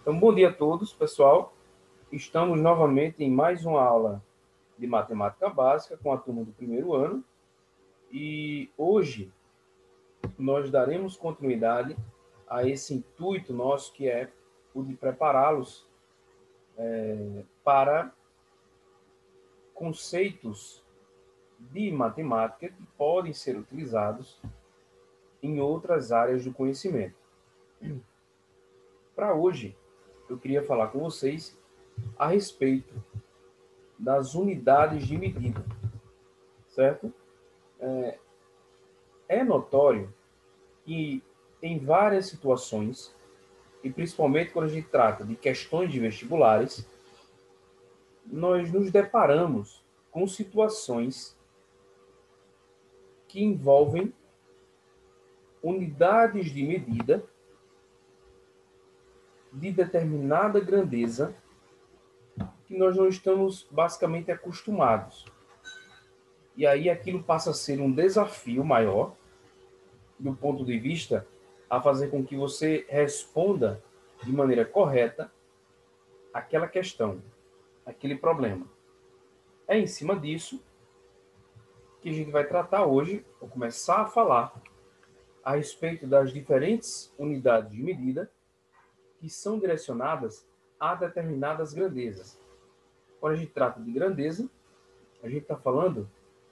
Então, bom dia a todos, pessoal. Estamos novamente em mais uma aula de matemática básica com a turma do primeiro ano. E hoje nós daremos continuidade a esse intuito nosso, que é o de prepará-los para conceitos de matemática que podem ser utilizados em outras áreas do conhecimento. Para hoje, eu queria falar com vocês a respeito das unidades de medida, certo? É notório que em várias situações, e principalmente quando a gente trata de questões de vestibulares, nós nos deparamos com situações que envolvem unidades de medida de determinada grandeza que nós não estamos basicamente acostumados. E aí aquilo passa a ser um desafio maior do ponto de vista a fazer com que você responda de maneira correta aquela questão, aquele problema. É em cima disso que a gente vai tratar hoje, vou começar a falar a respeito das diferentes unidades de medida que são direcionadas a determinadas grandezas. Quando a gente trata de grandeza, a gente está falando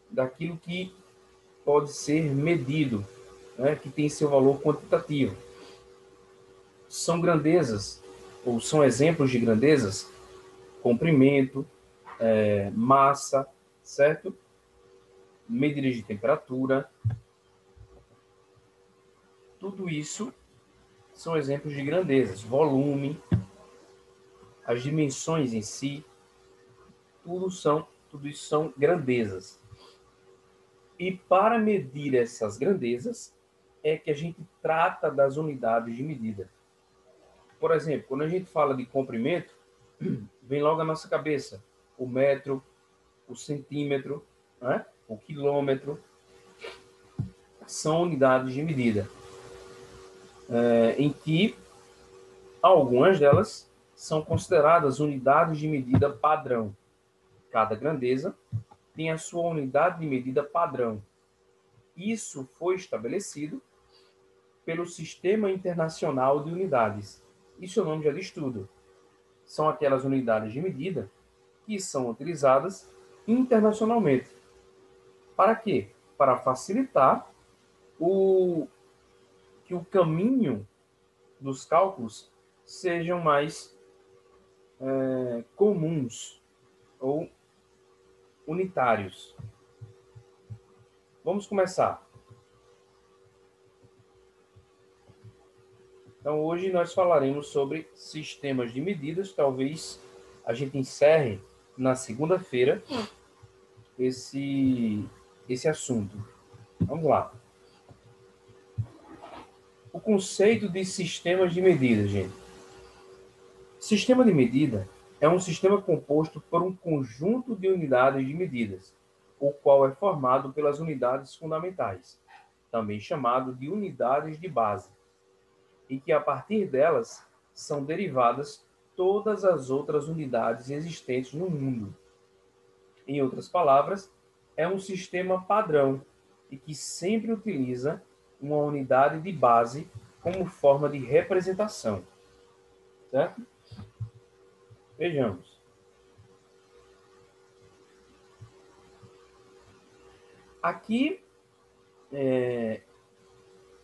daquilo que pode ser medido, né, que tem seu valor quantitativo. São grandezas, ou são exemplos de grandezas, comprimento, massa, certo? Medidas de temperatura. Tudo isso são exemplos de grandezas. Volume, as dimensões em si, tudo isso são grandezas. E para medir essas grandezas, é que a gente trata das unidades de medida. Por exemplo, quando a gente fala de comprimento, vem logo à nossa cabeça o metro, o centímetro, né? O quilômetro. São unidades de medida, em que algumas delas são consideradas unidades de medida padrão. Cada grandeza tem a sua unidade de medida padrão. Isso foi estabelecido pelo Sistema Internacional de Unidades. Isso é o nome já de estudo. São aquelas unidades de medida que são utilizadas internacionalmente. Para quê? Para facilitar que o caminho dos cálculos sejam mais comuns ou unitários. Vamos começar. Então, hoje nós falaremos sobre sistemas de medidas. Talvez a gente encerre na segunda-feira esse assunto. Vamos lá. O conceito de sistemas de medida, gente. Sistema de medida é um sistema composto por um conjunto de unidades de medidas, o qual é formado pelas unidades fundamentais, também chamado de unidades de base, e que a partir delas são derivadas todas as outras unidades existentes no mundo. Em outras palavras, é um sistema padrão e que sempre utiliza uma unidade de base como forma de representação. Certo? Vejamos. Aqui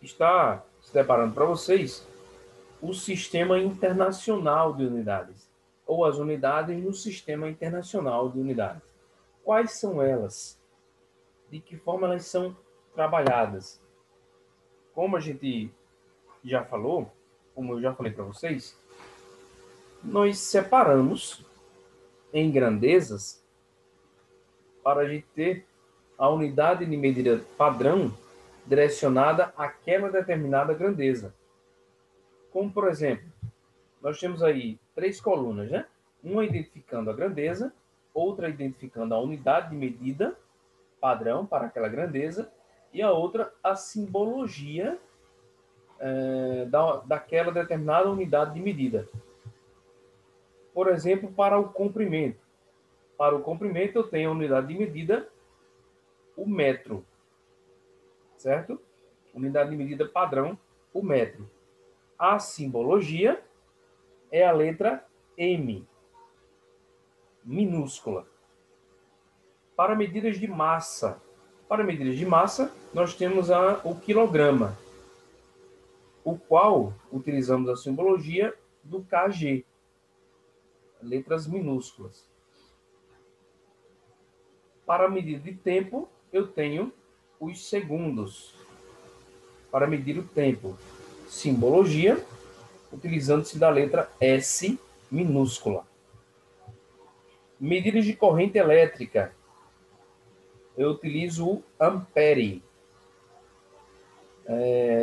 está se deparando para vocês o Sistema Internacional de Unidades, ou as unidades no Sistema Internacional de Unidades. Quais são elas? De que forma elas são trabalhadas? Como a gente já falou, como eu já falei para vocês, nós separamos em grandezas para a gente ter a unidade de medida padrão direcionada àquela determinada grandeza. Como, por exemplo, nós temos aí 3 colunas, né? Uma identificando a grandeza, outra identificando a unidade de medida padrão para aquela grandeza, e a outra a simbologia daquela determinada unidade de medida. Por exemplo, para o comprimento. Para o comprimento, eu tenho a unidade de medida, o metro, certo? Unidade de medida padrão, o metro. A simbologia é a letra M, minúscula. Para medidas de massa, nós temos o quilograma, o qual utilizamos a simbologia do kg, letras minúsculas. Para a medida de tempo, eu tenho os segundos. Para medir o tempo, simbologia, utilizando-se da letra S minúscula. Medidas de corrente elétrica, eu utilizo o ampere.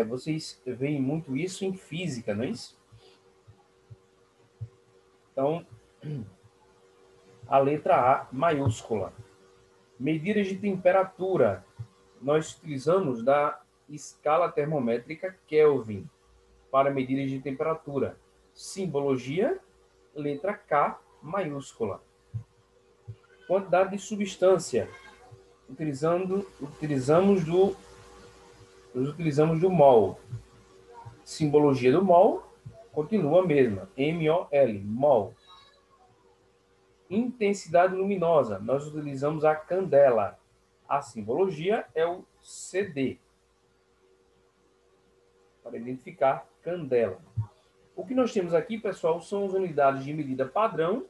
Vocês veem muito isso em física, não é isso? Então, a letra A maiúscula. Medidas de temperatura, nós utilizamos da escala termométrica Kelvin para medidas de temperatura. Simbologia, letra K maiúscula. Quantidade de substância, utilizamos do mol. Simbologia do mol continua a mesma, MOL, mol. Intensidade luminosa, nós utilizamos a candela. A simbologia é o CD, para identificar candela. O que nós temos aqui, pessoal, são as unidades de medida padrão,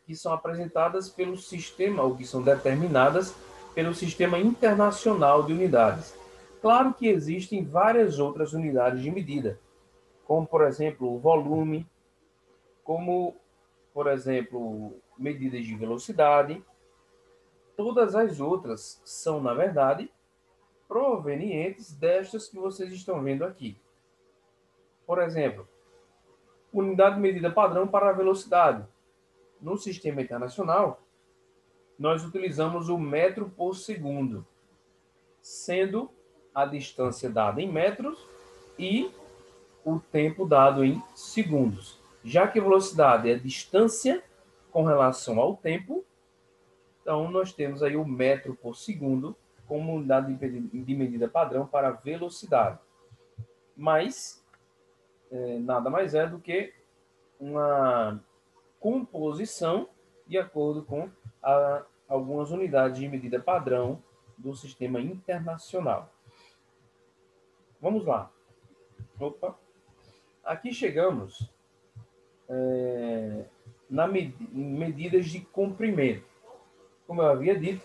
que são apresentadas pelo sistema, ou que são determinadas pelo Sistema Internacional de Unidades. Claro que existem várias outras unidades de medida, como, por exemplo, o volume, como, por exemplo, medidas de velocidade. Todas as outras são, na verdade, provenientes destas que vocês estão vendo aqui. Por exemplo, unidade de medida padrão para a velocidade. No sistema internacional, nós utilizamos o metro por segundo, sendo a distância dada em metros e o tempo dado em segundos. Já que a velocidade é a distância com relação ao tempo, então nós temos aí o metro por segundo como unidade de medida padrão para a velocidade. Mas nada mais é do que uma composição de acordo com algumas unidades de medida padrão do sistema internacional. Vamos lá. Opa. Aqui chegamos medidas de comprimento. Como eu havia dito,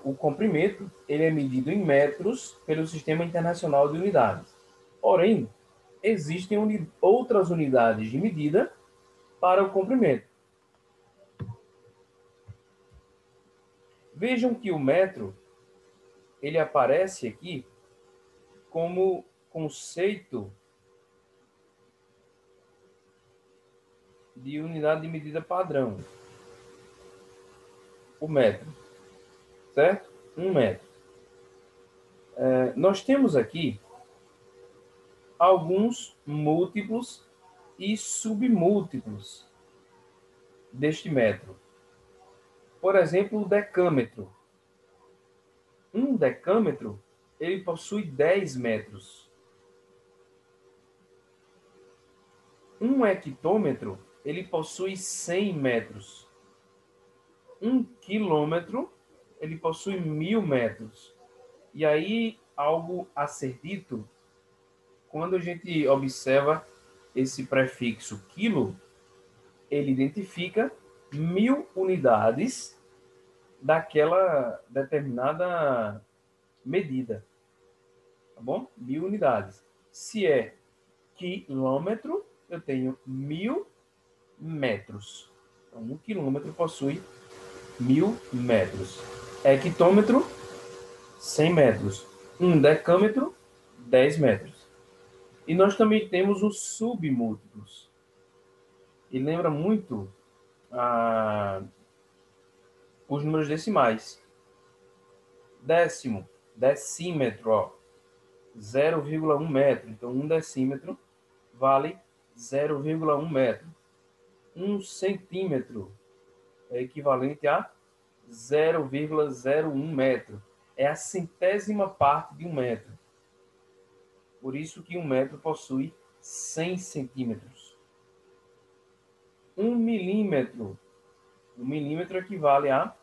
o comprimento ele é medido em metros pelo Sistema Internacional de Unidades. Porém, existem outras unidades de medida para o comprimento. Vejam que o metro ele aparece aqui como conceito de unidade de medida padrão. O metro, certo? 1 metro. Nós temos aqui alguns múltiplos e submúltiplos deste metro. Por exemplo, o decâmetro. Um decâmetro, ele possui 10 metros. Um hectômetro, ele possui 100 metros. 1 quilômetro, ele possui 1000 metros. E aí, algo a ser dito, quando a gente observa esse prefixo quilo, ele identifica 1000 unidades daquela determinada medida. Tá bom? 1000 unidades. Se é quilômetro, eu tenho 1000 metros. Então, 1 quilômetro possui 1000 metros. Hectômetro, 100 metros. 1 decâmetro, 10 metros. E nós também temos os submúltiplos. E lembra muito os números decimais. Décimo, decímetro, 0,1 metro. Então, 1 decímetro vale 0,1 metro. 1 centímetro é equivalente a 0,01 metro. É a centésima parte de um metro. Por isso que um metro possui 100 centímetros. 1 milímetro. 1 milímetro equivale a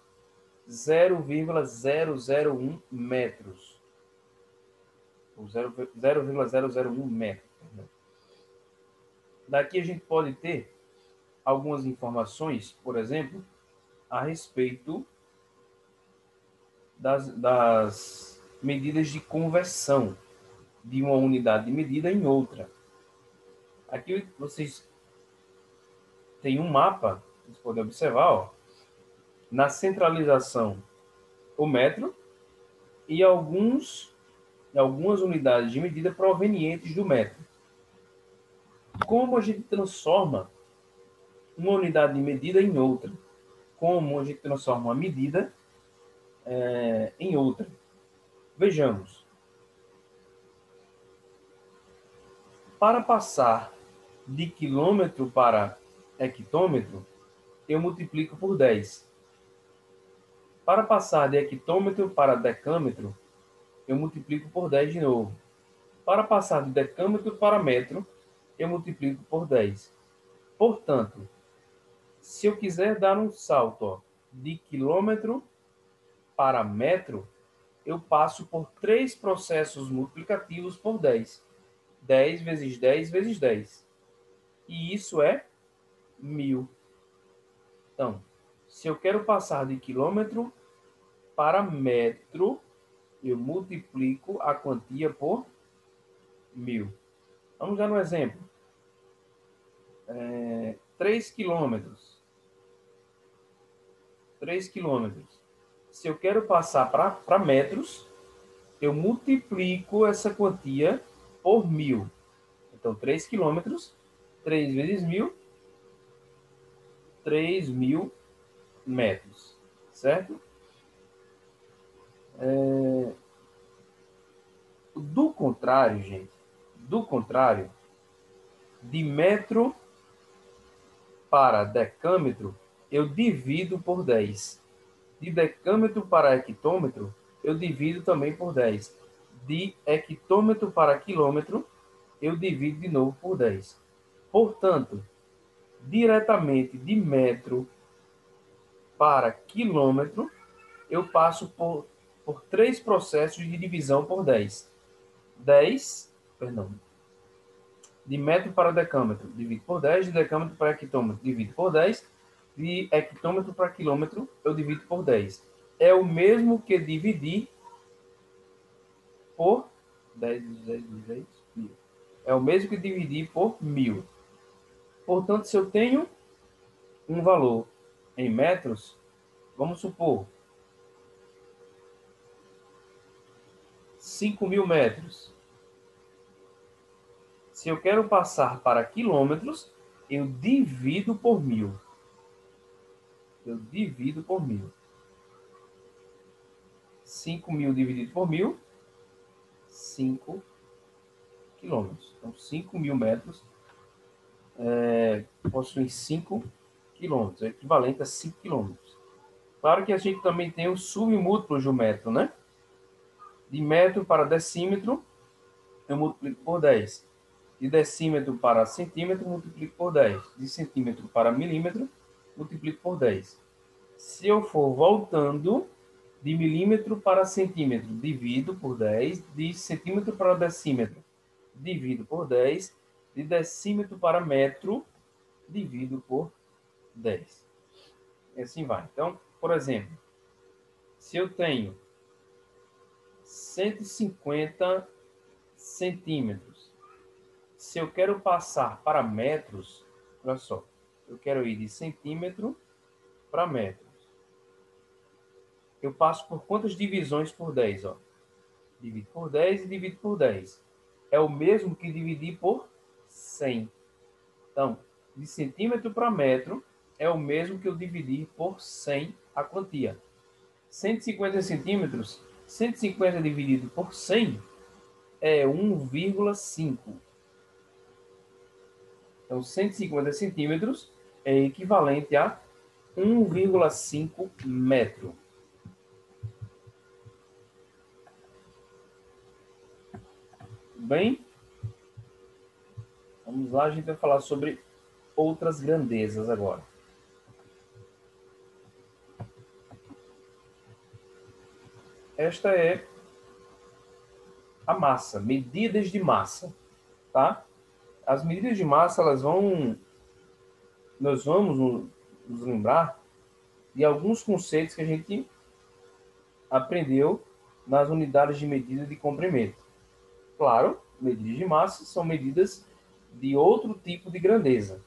0,001 metros. Ou 0,001 metro. Daqui a gente pode ter algumas informações, por exemplo, a respeito das medidas de conversão de uma unidade de medida em outra. Aqui vocês têm um mapa, vocês podem observar, ó, na centralização, o metro e algumas unidades de medida provenientes do metro. Como a gente transforma uma unidade de medida em outra? Como a gente transforma uma medida em outra? Vejamos. Para passar de quilômetro para hectômetro, eu multiplico por 10. Para passar de hectômetro para decâmetro, eu multiplico por 10 de novo. Para passar de decâmetro para metro, eu multiplico por 10. Portanto, se eu quiser dar um salto de quilômetro para metro, eu passo por 3 processos multiplicativos por 10. 10 vezes 10 vezes 10. E isso é 1000. Então, se eu quero passar de quilômetro para metro, eu multiplico a quantia por 1000. Vamos dar um exemplo. 3 quilômetros. 3 quilômetros. Se eu quero passar para metros, eu multiplico essa quantia por 1000. Então, 3 quilômetros, 3 vezes 1000, 3.000 metros. Certo? Do contrário, gente, de metro para decâmetro, eu divido por 10. De decâmetro para hectômetro, eu divido também por 10. De hectômetro para quilômetro, eu divido de novo por 10. Portanto, diretamente de metro para quilômetro, eu passo por 3 processos de divisão por 10. De metro para decâmetro, divido por 10. De decâmetro para hectômetro, divido por 10. De hectômetro para quilômetro, eu divido por 10. É o mesmo que dividir por 10, 10, 10, 1000. É o mesmo que dividir por 1000. Portanto, se eu tenho um valor em metros, vamos supor 5.000 metros. Se eu quero passar para quilômetros, eu divido por 1000. Eu divido por 1000. 5.000 dividido por 1000, 5 quilômetros. Então, 5.000 metros possuem 5 quilômetros, é equivalente a 5 quilômetros. Claro que a gente também tem os submúltiplos do metro, né? De metro para decímetro, eu multiplico por 10. De decímetro para centímetro, multiplico por 10. De centímetro para milímetro, multiplico por 10. Se eu for voltando de milímetro para centímetro, divido por 10. De centímetro para decímetro, divido por 10. De decímetro para metro, divido por 10. E assim vai. Então, por exemplo, se eu tenho 150 centímetros, se eu quero passar para metros, olha só, eu quero ir de centímetro para metros. Eu passo por quantas divisões por 10? Ó? Divido por 10 e divido por 10. É o mesmo que dividir por 100. Então, de centímetro para metro, é o mesmo que eu dividir por 100 a quantia. 150 centímetros, 150 dividido por 100 é 1,5. Então, 150 centímetros é equivalente a 1,5 metro. Bem, vamos lá, a gente vai falar sobre outras grandezas agora. Esta é a massa, medidas de massa, tá? As medidas de massa, nós vamos nos lembrar de alguns conceitos que a gente aprendeu nas unidades de medida de comprimento. Claro, medidas de massa são medidas de outro tipo de grandeza.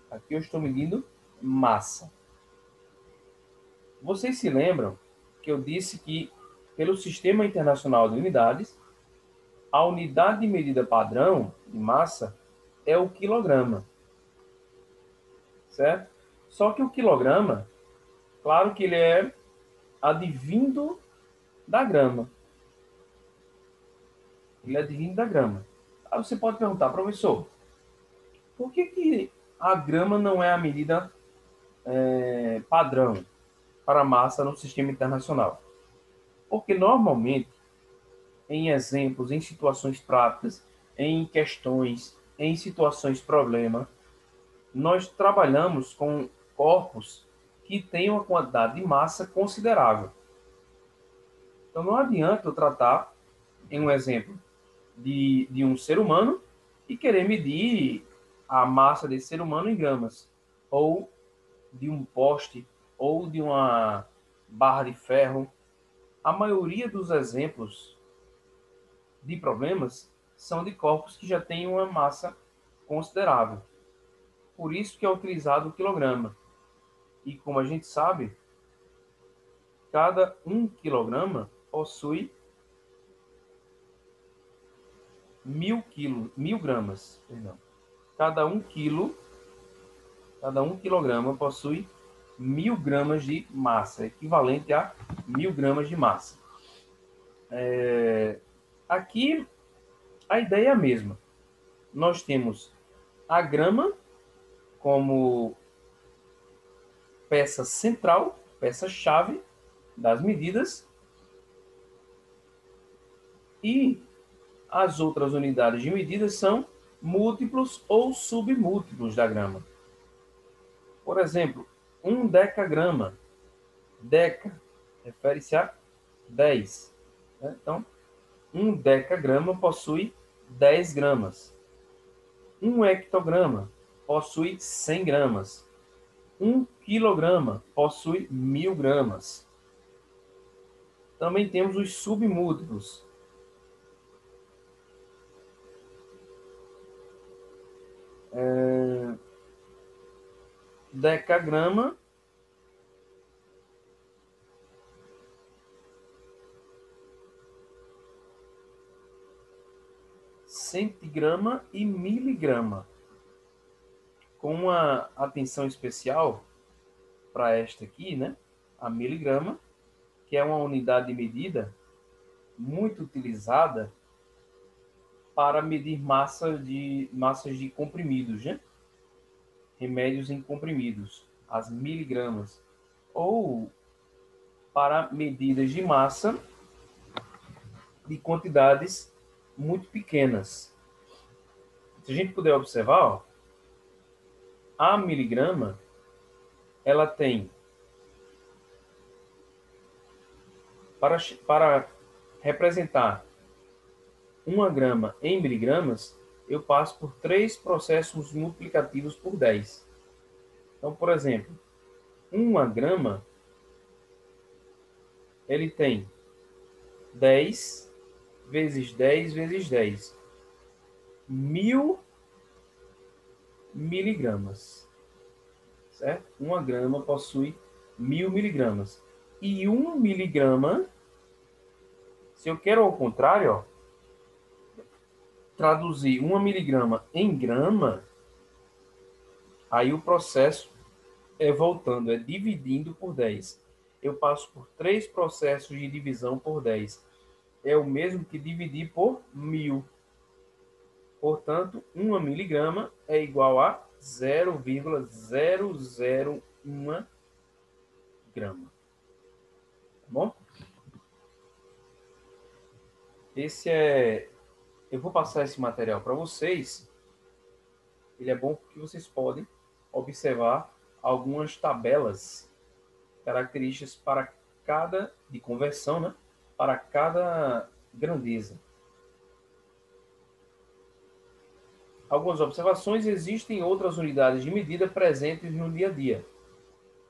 Aqui eu estou medindo massa. Vocês se lembram que eu disse que, pelo Sistema Internacional de Unidades, a unidade de medida padrão de massa é o quilograma, certo? Só que o quilograma, claro que ele é advindo da grama. Ele é advindo da grama. Aí você pode perguntar, professor, por que a grama não é a medida padrão para a massa no sistema internacional? Porque normalmente, em exemplos, em situações práticas, em questões, em situações problema, nós trabalhamos com corpos que têm uma quantidade de massa considerável. Então não adianta eu tratar, em um exemplo, de um ser humano e querer medir a massa desse ser humano em gramas, ou de um poste, ou de uma barra de ferro. A maioria dos exemplos de problemas são de corpos que já têm uma massa considerável. Por isso que é utilizado o quilograma. E como a gente sabe, cada 1 quilograma possui 1.000 gramas. Perdão. Cada 1 quilograma possui 1.000 gramas de massa, equivalente a 1.000 gramas de massa. Aqui a ideia é a mesma. Nós temos a grama como peça central, peça-chave das medidas, e as outras unidades de medida são múltiplos ou submúltiplos da grama. Por exemplo, 1 decagrama. Deca refere-se a 10. Então, 1 decagrama possui 10 gramas. 1 hectograma possui 100 gramas. 1 quilograma possui 1.000 gramas. Também temos os submúltiplos. Decagrama centigrama e miligrama. Com uma atenção especial para esta aqui, né? A miligrama, que é uma unidade de medida muito utilizada para medir massas de comprimidos, né? Remédios em comprimidos, as miligramas, ou para medidas de massa de quantidades muito pequenas. Se a gente puder observar, ó, a miligrama, ela tem, para representar 1 grama em miligramas, eu passo por 3 processos multiplicativos por 10. Então, por exemplo, 1 grama, ele tem 10 vezes 10 vezes 10. 1.000 miligramas. Certo? 1 grama possui 1.000 miligramas. E 1 miligrama, se eu quero ao contrário, ó, traduzir 1 miligrama em grama, aí o processo é voltando, é dividindo por 10. Eu passo por 3 processos de divisão por 10. É o mesmo que dividir por 1.000. Portanto, 1 miligrama é igual a 0,001 grama. Tá bom? Eu vou passar esse material para vocês. Ele é bom porque vocês podem observar algumas tabelas características para cada de conversão, né? Para cada grandeza. Algumas observações: existem outras unidades de medida presentes no dia a dia.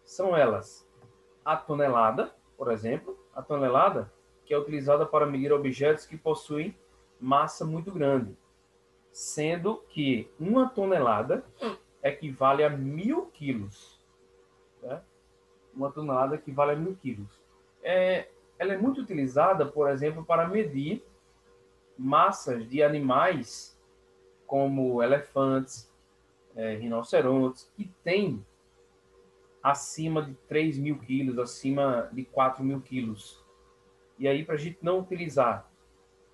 São elas a tonelada, por exemplo, a tonelada que é utilizada para medir objetos que possuem massa muito grande, sendo que uma tonelada equivale a 1.000 quilos. Né? Uma tonelada equivale a 1.000 quilos. Ela é muito utilizada, por exemplo, para medir massas de animais como elefantes, rinocerontes, que têm acima de 3.000 quilos, acima de 4.000 quilos. E aí, para a gente não utilizar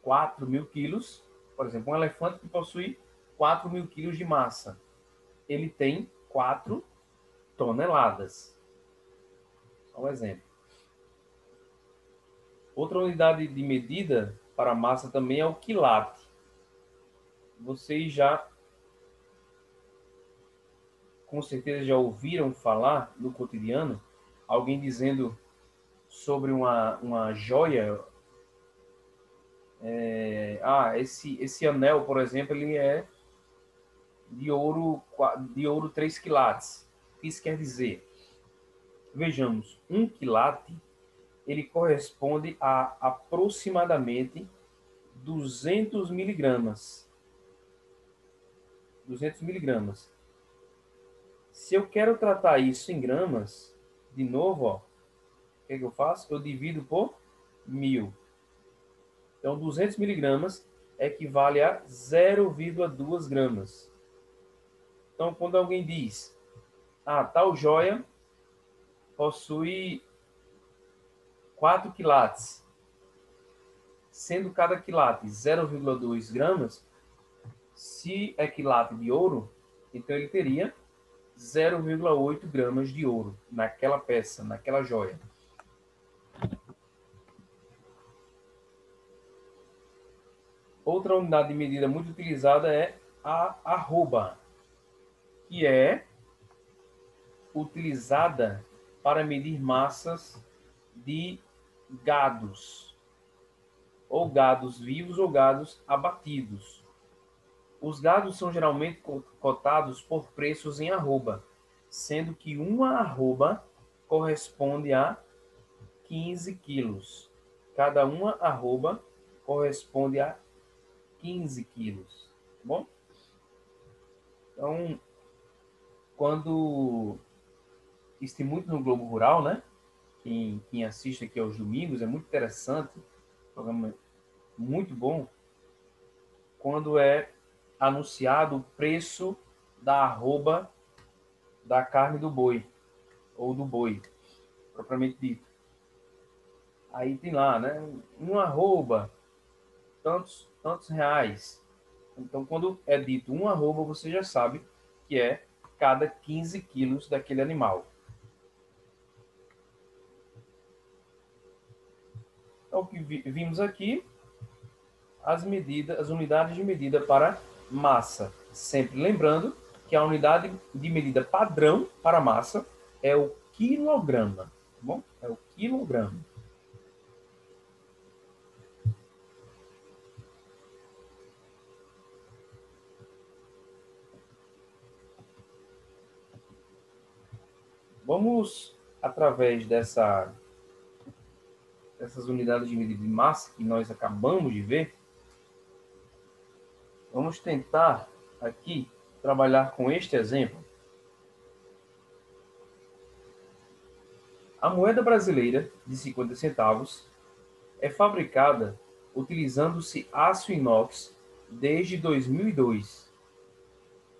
4.000 quilos, por exemplo, um elefante que possui 4.000 quilos de massa, ele tem 4 toneladas. Só um exemplo. Outra unidade de medida para massa também é o quilate. Vocês já, com certeza, já ouviram falar no cotidiano alguém dizendo sobre uma joia. Esse anel, por exemplo, ele é de ouro 3 quilates. O que isso quer dizer? Vejamos, 1 quilate ele corresponde a aproximadamente 200 miligramas. 200 miligramas. Se eu quero tratar isso em gramas, de novo, ó, o que eu faço? Eu divido por 1.000. Então, 200 miligramas equivale a 0,2 gramas. Então, quando alguém diz, tal joia possui 4 quilates, sendo cada quilate 0,2 gramas, se é quilate de ouro, então ele teria 0,8 gramas de ouro naquela peça, naquela joia. Outra unidade de medida muito utilizada é a arroba, que é utilizada para medir massas de gados, ou gados vivos ou gados abatidos. Os gados são geralmente cotados por preços em arroba, sendo que uma arroba corresponde a 15 quilos. Cada uma arroba corresponde a 15 quilos. Tá bom? Então, quando isso tem muito no Globo Rural, né? Quem assiste aqui aos domingos, é muito interessante, programa muito bom, quando é anunciado o preço da arroba da carne do boi, ou do boi, propriamente dito. Aí tem lá, né? Uma arroba, tantos reais. Então, quando é dito uma arroba, você já sabe que é cada 15 quilos daquele animal. Então, o que vimos aqui, as unidades de medida para massa. Sempre lembrando que a unidade de medida padrão para massa é o quilograma. Tá bom? É o quilograma. Vamos, através dessas unidades de medida de massa que nós acabamos de ver, vamos tentar aqui trabalhar com este exemplo. A moeda brasileira de 50 centavos é fabricada utilizando-se aço inox desde 2002.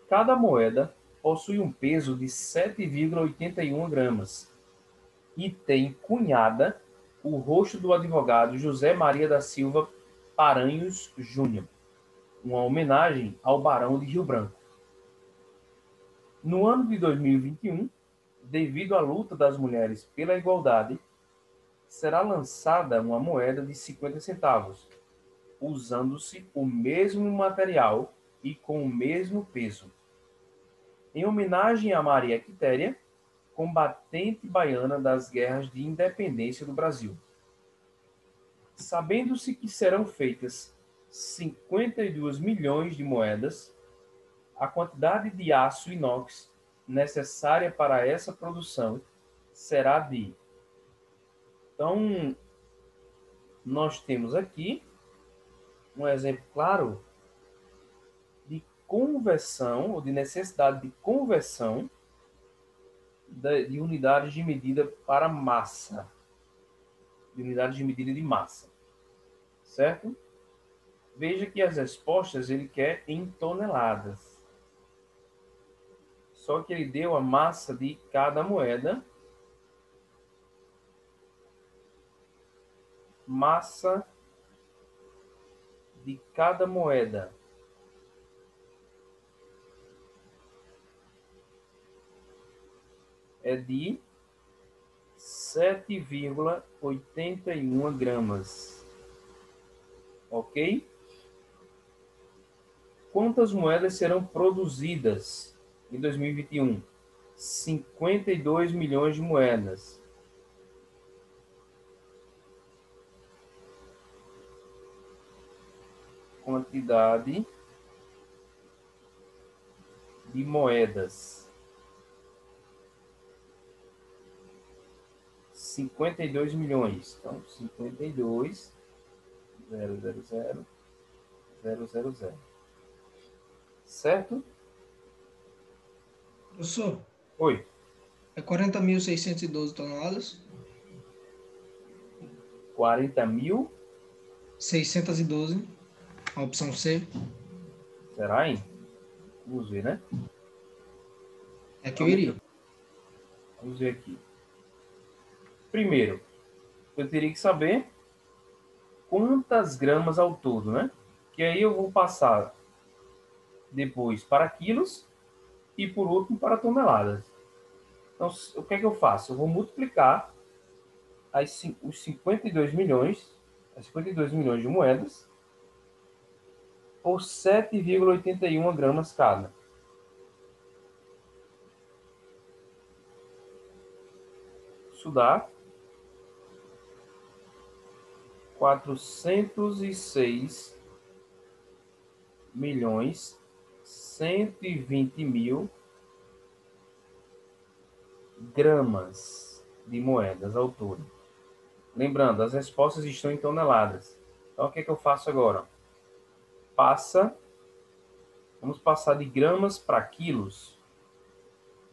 Cada moeda possui um peso de 7,81 gramas e tem cunhada o rosto do advogado José Maria da Silva Paranhos Júnior, uma homenagem ao Barão de Rio Branco. No ano de 2021, devido à luta das mulheres pela igualdade, será lançada uma moeda de 50 centavos, usando-se o mesmo material e com o mesmo peso. Em homenagem a Maria Quitéria, combatente baiana das guerras de independência do Brasil. Sabendo-se que serão feitas 52 milhões de moedas, a quantidade de aço inox necessária para essa produção será de. Então, nós temos aqui um exemplo claro de conversão, ou de necessidade de conversão de unidades de medida para massa, de unidades de medida de massa, certo? Veja que as respostas ele quer em toneladas. Só que ele deu a massa de cada moeda. Massa de cada moeda. É de 7,81 gramas. Ok? Quantas moedas serão produzidas em 2021? 52 milhões de moedas. Quantidade de moedas. 52 milhões. Então, 52, 000, 000. Certo? Professor, Oi. é 40.612 toneladas? 40 mil? 612, a opção C. Será, hein? Vamos ver, né? É que eu Realmente, iria. vamos ver aqui. Primeiro, eu teria que saber quantas gramas ao todo, né? Que aí eu vou passar depois para quilos e por último para toneladas. Então, o que é que eu faço? Eu vou multiplicar os 52 milhões, as 52 milhões de moedas por 7,81 gramas cada. Isso dá 406 milhões 120 mil gramas de moedas ao todo. Lembrando, as respostas estão em toneladas. Então, o que é que eu faço agora? Vamos passar de gramas para quilos.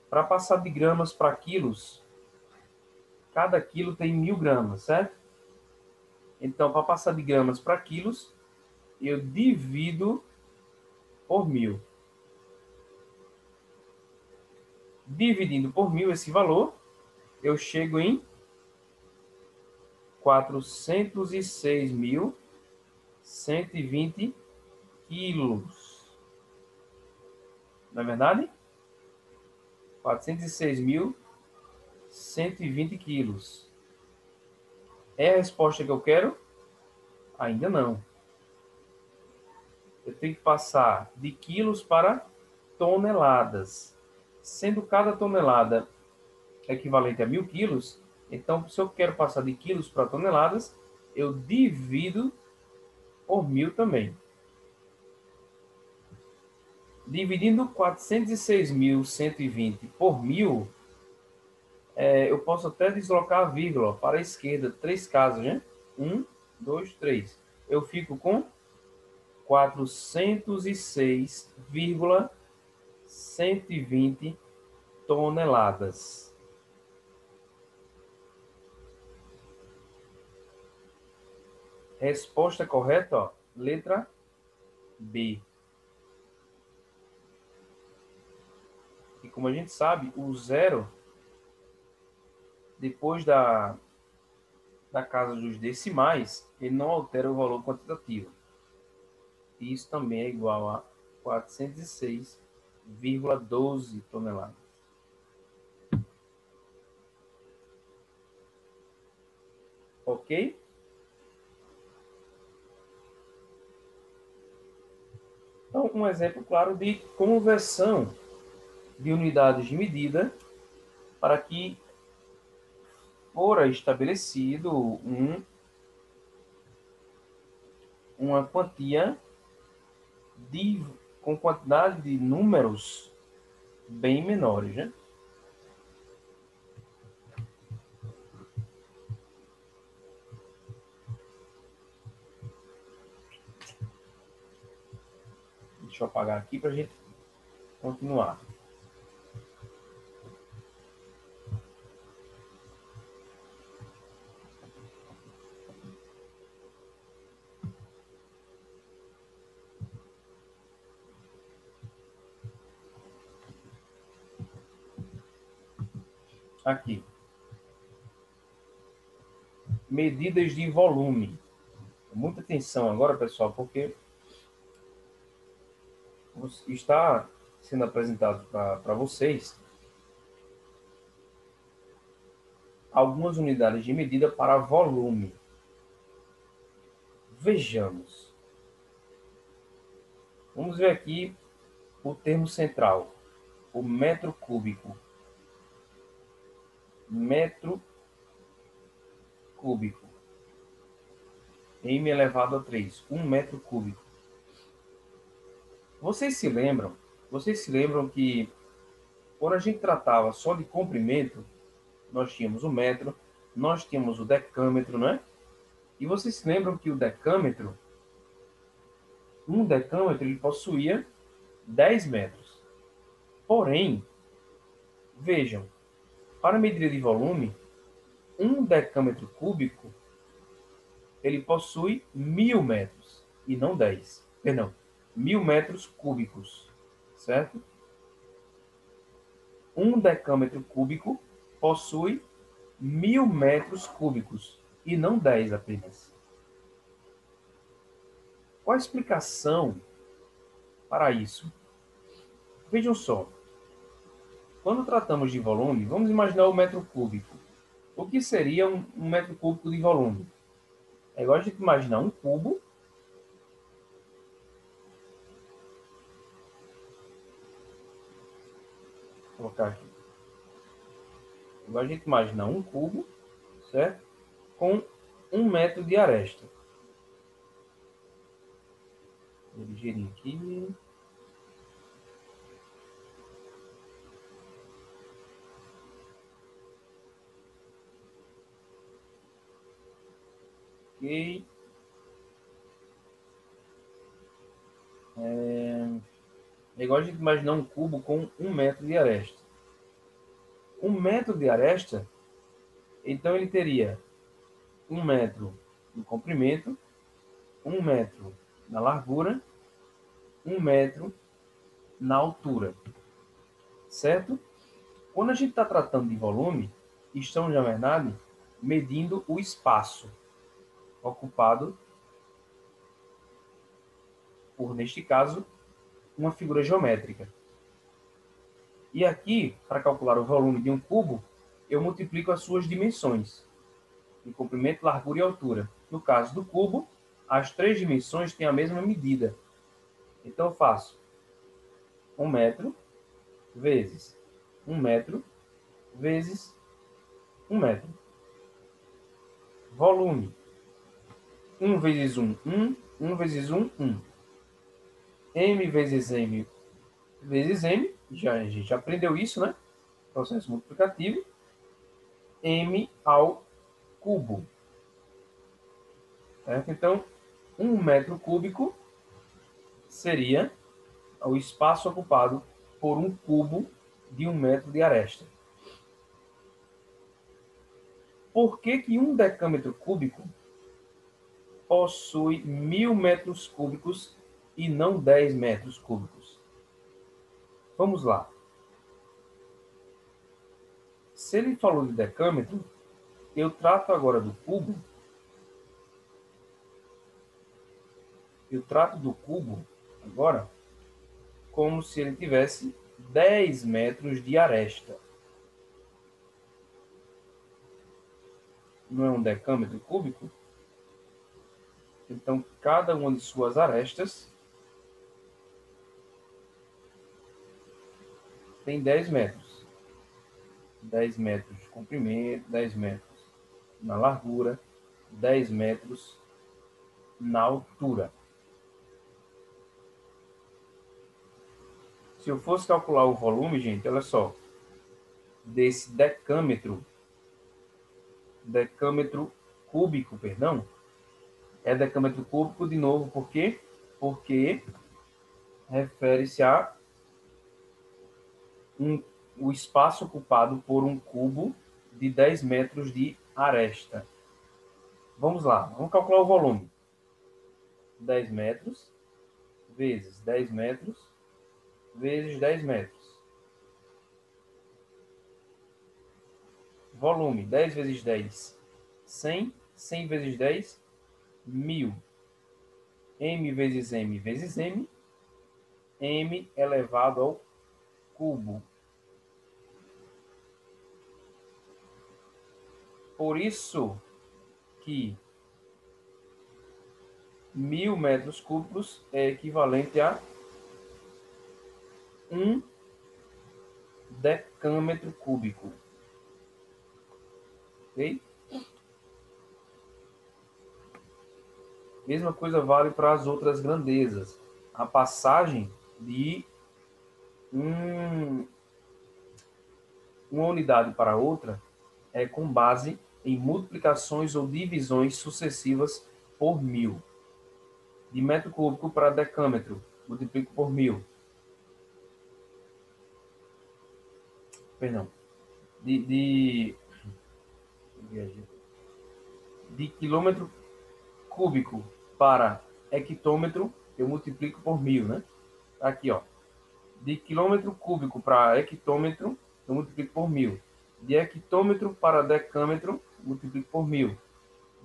Para passar de gramas para quilos, cada quilo tem 1.000 gramas, certo? Então, para passar de gramas para quilos, eu divido por 1.000. Dividindo por 1.000 esse valor, eu chego em 406.120 quilos. Não é verdade? 406.120 quilos. É a resposta que eu quero? Ainda não. Eu tenho que passar de quilos para toneladas. Sendo cada tonelada equivalente a 1.000 quilos, então, se eu quero passar de quilos para toneladas, eu divido por 1.000 também. Dividindo 406.120 por 1.000, eu posso até deslocar a vírgula para a esquerda, 3 casos, né? 1, 2, 3. Eu fico com 406,120 toneladas. Resposta correta, ó, letra B. E como a gente sabe, o zero, depois da casa dos decimais, ele não altera o valor quantitativo. E isso também é igual a 406,120 12 toneladas. Ok? Então, um exemplo claro de conversão de unidades de medida para que fora estabelecido uma quantia com quantidade de números bem menores, né? Deixa eu apagar aqui para a gente continuar. Aqui. Medidas de volume. Muita atenção agora, pessoal, porque está sendo apresentado para vocês algumas unidades de medida para volume. Vejamos. Vamos ver aqui o termo central, o metro cúbico. Metro cúbico. M elevado a 3. 1 metro cúbico. Vocês se lembram que quando a gente tratava só de comprimento, nós tínhamos o metro, nós tínhamos o decâmetro, né? E vocês se lembram que o decâmetro, um decâmetro, ele possuía 10 metros. Porém, vejam, para a medida de volume, um decâmetro cúbico, ele possui 1000 metros, e não 10. Perdão, 1000 metros cúbicos, certo? Um decâmetro cúbico possui 1000 metros cúbicos, e não 10 apenas. Qual a explicação para isso? Vejam só. Quando tratamos de volume, vamos imaginar o metro cúbico. O que seria um metro cúbico de volume? É igual a gente imaginar um cubo. Vou colocar aqui. É igual a gente imaginar um cubo, certo? Com 1 metro de aresta. Vou digerir aqui. Ok. É igual a gente imaginar um cubo com 1 metro de aresta. 1 metro de aresta, então ele teria 1 metro no comprimento, 1 metro na largura, 1 metro na altura, certo? Quando a gente está tratando de volume, estamos, na verdade, medindo o espaço ocupado por, neste caso, uma figura geométrica. E aqui, para calcular o volume de um cubo, eu multiplico as suas dimensões, de comprimento, largura e altura. No caso do cubo, as 3 dimensões têm a mesma medida. Então, eu faço 1 metro vezes 1 metro vezes 1 metro. Volume. 1 vezes 1, 1. 1 vezes 1, 1. M vezes M vezes M. A gente já aprendeu isso, né? Processo multiplicativo. M ao cubo. Certo? Então, 1 metro cúbico seria o espaço ocupado por um cubo de 1 metro de aresta. Por que que um decâmetro cúbico possui 1000 metros cúbicos e não 10 metros cúbicos? Vamos lá. Se ele falou de decâmetro, eu trato agora do cubo. Eu trato do cubo agora como se ele tivesse 10 metros de aresta. Não é um decâmetro cúbico? Então, cada uma de suas arestas tem 10 metros. 10 metros de comprimento, 10 metros na largura, 10 metros na altura. Se eu fosse calcular o volume, gente, olha só, desse decâmetro cúbico, perdão, é decâmetro cúbico de novo, por quê? Porque refere-se a o espaço ocupado por um cubo de 10 metros de aresta. Vamos lá, vamos calcular o volume. 10 metros vezes 10 metros vezes 10 metros. Volume, 10 vezes 10, 100. 100 vezes 10, 1000. M vezes M vezes M. M elevado ao cubo. Por isso que 1000 metros cúbicos é equivalente a 1 decâmetro cúbico. Ok? Mesma coisa vale para as outras grandezas. A passagem de uma unidade para outra é com base em multiplicações ou divisões sucessivas por 1000. De metro cúbico para decâmetro, multiplico por 1000. Perdão. De quilômetro cúbico para hectômetro, eu multiplico por 1000, né? Aqui, ó. De quilômetro cúbico para hectômetro, eu multiplico por 1000. De hectômetro para decâmetro, multiplico por 1000.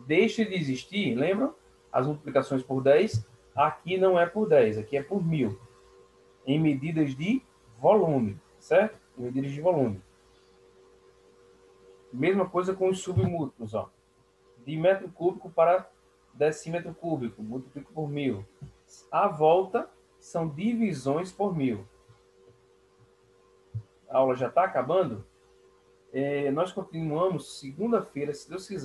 Deixa de existir, lembra? As multiplicações por 10, aqui não é por 10, aqui é por 1000. Em medidas de volume, certo? Em medidas de volume. Mesma coisa com os submúltiplos, ó. De metro cúbico para decímetro cúbico, multiplico por 1000. A volta são divisões por 1000. A aula já está acabando. Nós continuamos segunda-feira, se Deus quiser.